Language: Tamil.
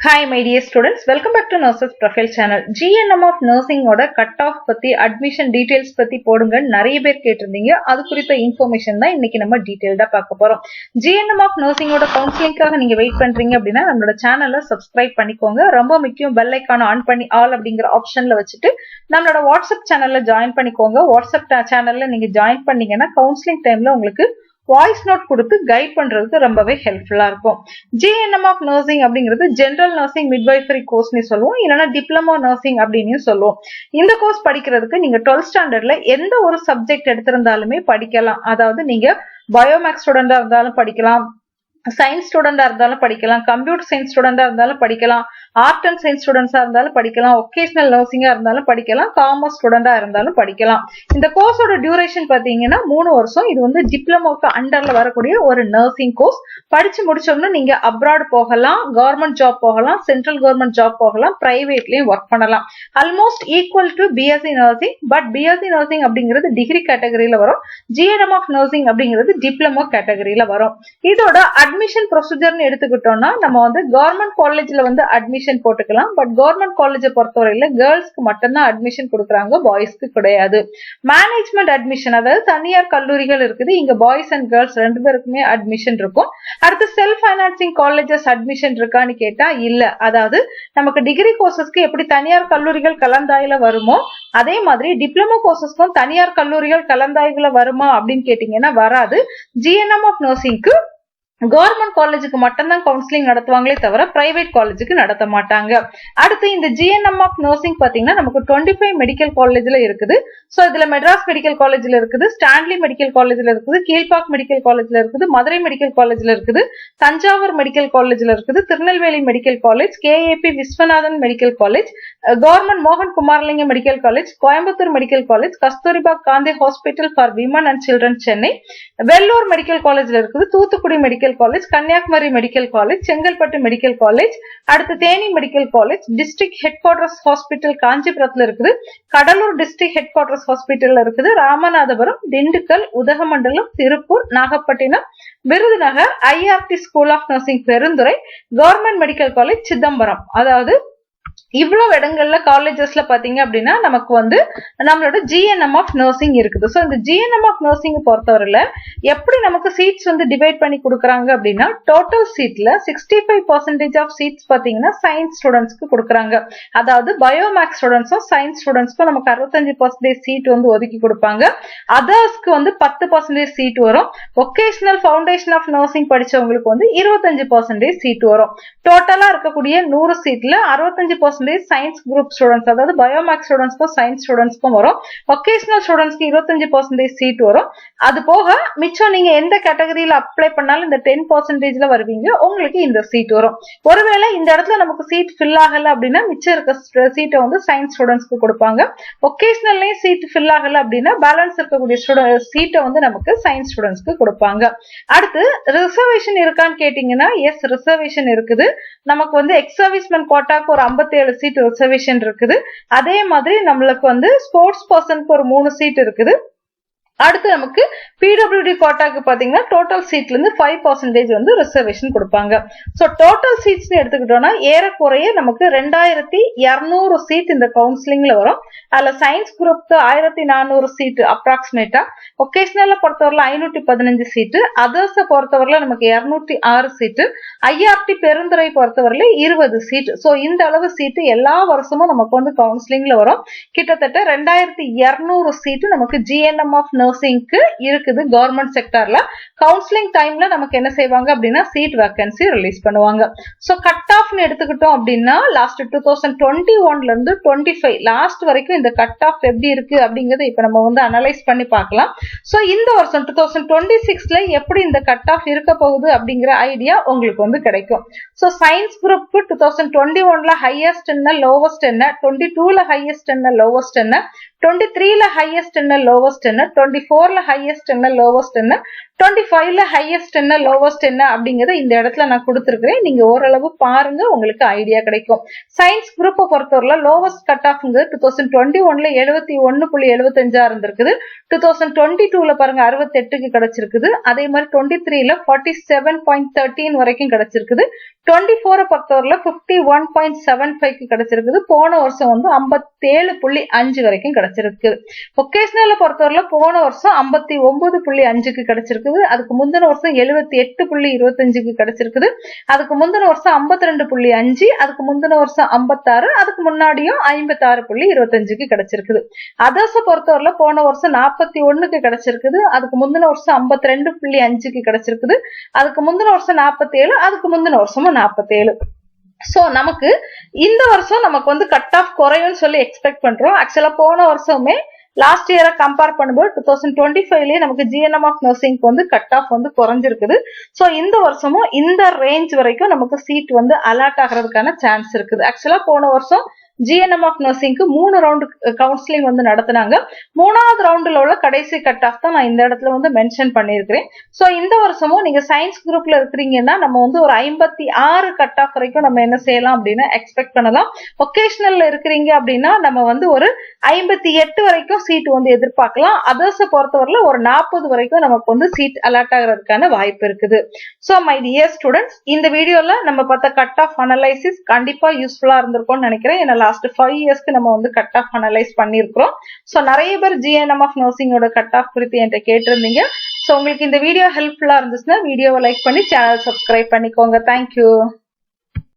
Hi my dear students, welcome back to Nurses Profile Channel. GNM of Nursing ஓட கட் ஆஃப் பத்தி அட்மிஷன் டீடைல்ஸ் பத்தி போடுங்க நிறைய பேர் கேட்டிருந்தீங்க. அது குறித்த இன்ஃபர்மேஷன் தான் இன்னைக்கு நம்ம டீடைல்டா பார்க்க போறோம். GNM of Nursing ஓட கவுன்சிலிங்காக நீங்க வெயிட் பண்றீங்க அப்படின்னா நம்மளோட சேனலை சப்ஸ்கிரைப் பண்ணிக்கோங்க. ரொம்ப முக்கியம், பெல் ஐகானை ஆன் பண்ணி ஆல் அப்படிங்கிற ஆப்ஷன்ல வச்சுட்டு நம்மளோட வாட்ஸ்அப் சேனல்ல ஜாயின் பண்ணிக்கோங்க. வாட்ஸ்அப் சேனல்ல நீங்க ஜாயின் பண்ணீங்கன்னா கவுன்சிலிங் டைம்ல உங்களுக்கு வாய்ஸ் நோட் கொடுத்து கைட் பண்றதுக்கு ரொம்பவே ஹெல்ப்ஃபுல்லா இருக்கும். GNM ஆஃப் நர்சிங் அப்படிங்கிறது ஜெனரல் நர்சிங் மிட்வைஃபரி கோர்ஸ்னு சொல்லுவோம், இல்லைன்னா டிப்ளமோ நர்சிங் அப்படின்னு சொல்லுவோம். இந்த கோர்ஸ் படிக்கிறதுக்கு நீங்க 12th ஸ்டாண்டர்ட்ல எந்த ஒரு சப்ஜெக்ட் எடுத்திருந்தாலுமே படிக்கலாம். அதாவது நீங்க பயோமேக்ஸ் ஸ்டூடெண்டா இருந்தாலும் படிக்கலாம், சயின்ஸ் ஸ்டூடெண்டா இருந்தாலும் படிக்கலாம், கம்ப்யூட்டர் சயின்ஸ் ஸ்டூடெண்டா இருந்தாலும் படிக்கலாம், ஆர்ட் அண்ட் சயின்ஸ் ஸ்டூடெண்ட்ஸா இருந்தாலும் படிக்கலாம், ஒகேஷனல் நர்சிங்கா இருந்தாலும் படிக்கலாம், காமர்ஸ் ஸ்டூடெண்டா இருந்தாலும் படிக்கலாம். இந்த கோர்ஸோட டியூரேஷன் பாத்தீங்கன்னா 3 வருஷம். இது வந்து டிப்ளமோக்கு அண்டர்ல வரக்கூடிய ஒரு நர்சிங் கோர்ஸ். படிச்சு முடிச்சோம்னா நீங்க அப்ராட் போகலாம், கவர்மெண்ட் ஜாப் போகலாம், சென்ட்ரல் கவர்மெண்ட் ஜாப் போகலாம், பிரைவேட்லயும் ஒர்க் பண்ணலாம். Almost equal to BSc nursing. But BSc nursing அப்படிங்கிறது டிகிரி கேட்டகரியில வரும், GNM ஆஃப் நர்சிங் அப்படிங்கிறது டிப்ளமோ கேட்டகரியில வரும். இதோட அட்மிஷன் ப்ரொசீஜர்னு எடுத்துக்கிட்டோம்னா நம்ம வந்து கவர்மெண்ட் காலேஜ்ல வந்து அட்மிஷன் போட்டுக்கலாம். பட் கவர்மெண்ட் காலேஜை பொறுத்தவரையில கேர்ள்ஸ்க்கு மட்டும்தான் அட்மிஷன் கொடுக்குறாங்க, பாய்ஸ்க்கு கிடையாது. மேனேஜ்மெண்ட் அட்மிஷன், அதாவது தனியார் கல்லூரிகள் இருக்குது, இங்க பாய்ஸ் அண்ட் கேர்ள்ஸ் 2 பேருக்குமே அட்மிஷன் இருக்கும். அடுத்து செல்ஃப் பைனான்சிங் காலேஜஸ் அட்மிஷன் இருக்கான்னு கேட்டா இல்ல. அதாவது நமக்கு டிகிரி கோர்சஸ்க்கு எப்படி தனியார் கல்லூரிகள் கலந்தாயில வருமோ அதே மாதிரி டிப்ளமோ கோர்சஸ்க்கும் தனியார் கல்லூரிகள் கலந்தாய்வுல வருமா அப்படின்னு கேட்டீங்கன்னா வராது. GNM ஆஃப் நர்சிங்க்கு கவர்மெண்ட் காலேஜுக்கு மட்டும்தான் கவுன்சிலிங் நடத்துவாங்களே தவிர பிரைவேட் காலேஜுக்கு நடத்த மாட்டாங்க. அடுத்து இந்த GNM ஆஃப் நர்சிங் பாத்தீங்கன்னா நமக்கு 25 மெடிக்கல் காலேஜ்ல இருக்குது. சோ இதுல மெட்ராஸ் மெடிக்கல் காலேஜ்ல இருக்குது, ஸ்டான்லி மெடிக்கல் காலேஜ்ல இருக்குது, கீழ்பாக் மெடிக்கல் காலேஜ்ல இருக்குது, மதுரை மெடிக்கல் காலேஜ்ல இருக்குது, தஞ்சாவூர் மெடிக்கல் காலேஜ்ல இருக்குது, Tirunelveli medical college, KAP Viswanathan medical college, government மோகன் Kumaralingam medical college, Coimbatore medical college, Kasturba Gandhi hospital for women and children Chennai, Vellore medical காலேஜ்ல இருக்குது, Thoothukudi medical college, Kanyakumari medical college, Chengalpattu medical college, அடுத்து Theni medical college, district headquarters hospital காஞ்சிபுரத்துல இருக்குது, Cuddalore district headquarters hospital இருக்குது, Ramanathapuram, Dindigul, Udhagamandalam, Tiruppur, Nagapattinam, Virudhunagar, IRT school of nursing Perundurai, government medical college Chidambaram. அதாவது இவ்வளவு இடங்கள்ல காலேஜஸ்ல பாத்தீங்க அப்படின்னா நமக்கு வந்து நம்மளோட GNM ஆஃப் நர்சிங் இருக்குது. சோ இந்த GNM ஆஃப் நர்சிங் பொறுத்தவரையில எப்படி நமக்கு சீட்ஸ் வந்து டிவைட் பண்ணி கொடுக்குறாங்க அப்படின்னா டோட்டல் சீட்ல 65% ஆஃப் சீட்ஸ் பாத்தீங்கன்னா சயின்ஸ் ஸ்டூடெண்ட்ஸ்க்கு கொடுக்குறாங்க. அதாவது பயோமேக்ஸ் ஸ்டூடெண்ட்ஸும் சயின்ஸ் ஸ்டூடெண்ட்ஸ்க்கும் நமக்கு 65% சீட் வந்து ஒதுக்கி கொடுப்பாங்க. அதர்ஸ்க்கு வந்து 10% சீட் வரும். ஒகேஷனல் ஃபவுண்டேஷன் ஆஃப் நர்சிங் படிச்சவங்களுக்கு வந்து 25% சீட் வரும். டோட்டலா இருக்கக்கூடிய 100 சீட்ல 65% சயின்ஸ் குரூப் ஸ்டூடெண்ட்ஸ், அதாவது பயோமேக்ஸ் ஸ்டூடெண்ட்ஸ்க்கும் சயின்ஸ் ஸ்டூடெண்ட்ஸ்க்கும் வரும். ஒகேஷனல் ஸ்டூடெண்ட்ஸ்க்கு 25% சீட் வரும். அது போக மிச்சம் நீங்க எந்த கேட்டகரியில அப்ளை பண்ணாலும் இந்த 10%ல வருவீங்க, உங்களுக்கு இந்த சீட் வரும். ஒருவேளை இந்த இடத்துல நமக்கு சீட் ஃபில் ஆகல அப்படின்னா மிச்சம் இருக்க சீட்டை வந்து சயின்ஸ் ஸ்டூடெண்ட்ஸ்க்கு கொடுப்பாங்க. ஒகேஷனல்லையும் சீட் ஃபில் ஆகல அப்படின்னா பேலன்ஸ் இருக்கக்கூடிய சீட்டை வந்து நமக்கு சயின்ஸ் ஸ்டூடெண்ட்ஸ்க்கு கொடுப்பாங்க. அடுத்து ரிசர்வேஷன் இருக்கான்னு கேட்டீங்கன்னா எஸ், ரிசர்வேஷன் இருக்குது. நமக்கு வந்து எக்ஸ் சர்வீஸ்மென் கோட்டாக்கு ஒரு 57 சீட் ரிசர்வேஷன் இருக்குது. அதே மாதிரி நம்மளுக்கு வந்து ஸ்போர்ட்ஸ் பர்சனுக்கு ஒரு 3 சீட் இருக்குது. அடுத்து நமக்கு PWD கோட்டாக்கு பாத்தீங்கன்னா டோட்டல் சீட்ல இருந்து 5% வந்து ரிசர்வேஷன் கொடுப்பாங்க. சோ டோட்டல் சீட்ஸ் எடுத்துக்கிட்டோம்னா ஏறக்குறைய நமக்கு 2200 சீட் இந்த கவுன்சிலிங்ல வரும். அதுல சயின்ஸ் குரூப்க்கு 1400 சீட் அப்ராக்சிமேட்டா, ஒகேஷனல்ல பொறுத்தவரையில 515 சீட்டு, அதர்ஸ பொறுத்தவரையில நமக்கு 206 சீட்டு, IRT பெருந்துறை பொறுத்தவரையில 20 சீட். சோ இந்த அளவு சீட்டு எல்லா வருஷமும் நமக்கு வந்து கவுன்சிலிங்ல வரும். கிட்டத்தட்ட 2200 சீட்டு நமக்கு GNM ஆஃப் நர்சிங்க்கு இருக்குது. கவர்மெண்ட் செக்டார்ல கவுன்சிலிங் டைம்ல நமக்கு என்ன செய்வாங்க அப்படின்னா சீட் வேகன்சி ரிலீஸ் பண்ணுவாங்க. சோ கட் ஆஃப்னு எடுத்துக்கிட்டோம் அப்படின்னா லாஸ்ட் 2021ல இருந்து 25 லாஸ்ட் வரைக்கும் இந்த கட் ஆஃப் எப்படி இருக்கு அப்படிங்கறத இப்ப நம்ம வந்து அனலைஸ் பண்ணி பார்க்கலாம். சோ இந்த வருஷம் 2026ல எப்படி இந்த கட் ஆஃப் இருக்க போகுது அப்படிங்கிற ஐடியா உங்களுக்கு வந்து கிடைக்கும். சோ சயின்ஸ் குரூப் 2021ல ஹையஸ்ட் என்ன, லோவஸ்ட் என்ன, 22ல ஹையஸ்ட் என்ன, லோவஸ்ட் என்ன, 23ல ஹையஸ்ட் என்ன, லோவஸ்ட் என்ன, 24ல ஹையஸ்ட் என்ன, லோவஸ்ட் என்ன, 25ல ஹையஸ்ட் என்ன லோவஸ்ட் என்ன அப்படிங்கறத இந்த இடத்துல நான் கொடுத்திருக்கிறேன். நீங்க ஓரளவு பாருங்க, உங்களுக்கு ஐடியா கிடைக்கும். சயின்ஸ் குரூப்பை பொறுத்தவரை லோவஸ்ட் கட் ஆஃப்ங்கிறது 2021ல 71.75 இருந்திருக்குது. 2022ல பாருங்க 68க்கு கிடைச்சிருக்குது. அதே மாதிரி 23ல 47.13 வரைக்கும் கிடைச்சிருக்குது. 24 பொறுத்தவரையில 51.75க்கு கிடைச்சிருக்குது. போன வருஷம் வந்து 57.5 வரைக்கும் கிடைச்சிருக்கு. ஒகேஷனல் பொறுத்தவரையில போன வருஷம் 59.5க்கு கிடைச்சிருக்குது. அதுக்கு முந்தின வருஷம் 78.25க்கு கிடைச்சிருக்குது. அதுக்கு முந்தின வருஷம் 52.5, அதுக்கு முந்தின வருஷம் 56, அதுக்கு முன்னாடியும் 56.25க்கு கிடைச்சிருக்குது. அதர்ஸ் பொறுத்தவரையில போன வருஷம் 41க்கு கிடைச்சிருக்குது. அதுக்கு முந்தின வருஷம் 52.5க்கு கிடைச்சிருக்குது. அதுக்கு முந்தின வருஷம் 47, அதுக்கு முந்தின வருஷமும் 47. சோ நமக்கு இந்த வருஷம் நமக்கு வந்து கட் ஆஃப் குறையும் சொல்லி எக்ஸ்பெக்ட் பண்றோம். ஆக்சுவலா போன வருஷமே லாஸ்ட் இயரை கம்பேர் பண்ணும்போது 2025லயே நமக்கு ஜிஎன்எம் ஆஃப் நர்சிங்க்கு வந்து கட் ஆஃப் வந்து குறைஞ்சிருக்குது. சோ இந்த வருஷமும் இந்த ரேஞ்ச் வரைக்கும் நமக்கு சீட் வந்து அலாட் ஆகிறதுக்கான சான்ஸ் இருக்குது. ஆக்சுவலா போன வருஷம் ஜிஎன்எம் ஆஃப் நர்சிங்க்கு 3 ரவுண்ட் கவுன்சிலிங் வந்து நடத்தினாங்க. 3வது ரவுண்ட்ல உள்ள கடைசி கட் ஆஃப் தான் நான் இந்த இடத்துல வந்து மென்ஷன் பண்ணியிருக்கிறேன். சோ இந்த வருஷமும் நீங்க சயின்ஸ் குரூப்ல இருக்கிறீங்கன்னா நம்ம வந்து ஒரு 56 கட் ஆஃப் வரைக்கும் நம்ம என்ன செய்யலாம் அப்படின்னு எக்ஸ்பெக்ட் பண்ணலாம். ஒகேஷனல்ல இருக்கிறீங்க அப்படின்னா நம்ம வந்து ஒரு 58 வரைக்கும் சீட் வந்து எதிர்பார்க்கலாம். அதர்ஸ் பொறுத்தவரையில ஒரு 40 வரைக்கும் நமக்கு வந்து சீட் அலாட் ஆகிறதுக்கான வாய்ப்பு இருக்குது. சோ மை டியர் ஸ்டூடெண்ட்ஸ், இந்த வீடியோல நம்ம பார்த்த கட் ஆஃப் அனலைசிஸ் கண்டிப்பா யூஸ்ஃபுல்லா இருந்திருக்கும்னு நினைக்கிறேன். ஏன்னா லாஸ்ட் 5 இயர்ஸ்க்கு நம்ம வந்து கட் ஆஃப் அனலைஸ் பண்ணிருக்கிறோம். சோ நிறைய பேர் ஜிஎன்எம் ஆஃப் நர்சிங்கோட கட் ஆஃப் குறித்து என்கிட்ட கேட்டிருந்தீங்க. சோ உங்களுக்கு இந்த வீடியோ ஹெல்ப்ஃபுல்லா இருந்துச்சுன்னா வீடியோவை லைக் பண்ணி சேனல் சப்ஸ்கிரைப் பண்ணிக்கோங்க. தேங்க்யூ.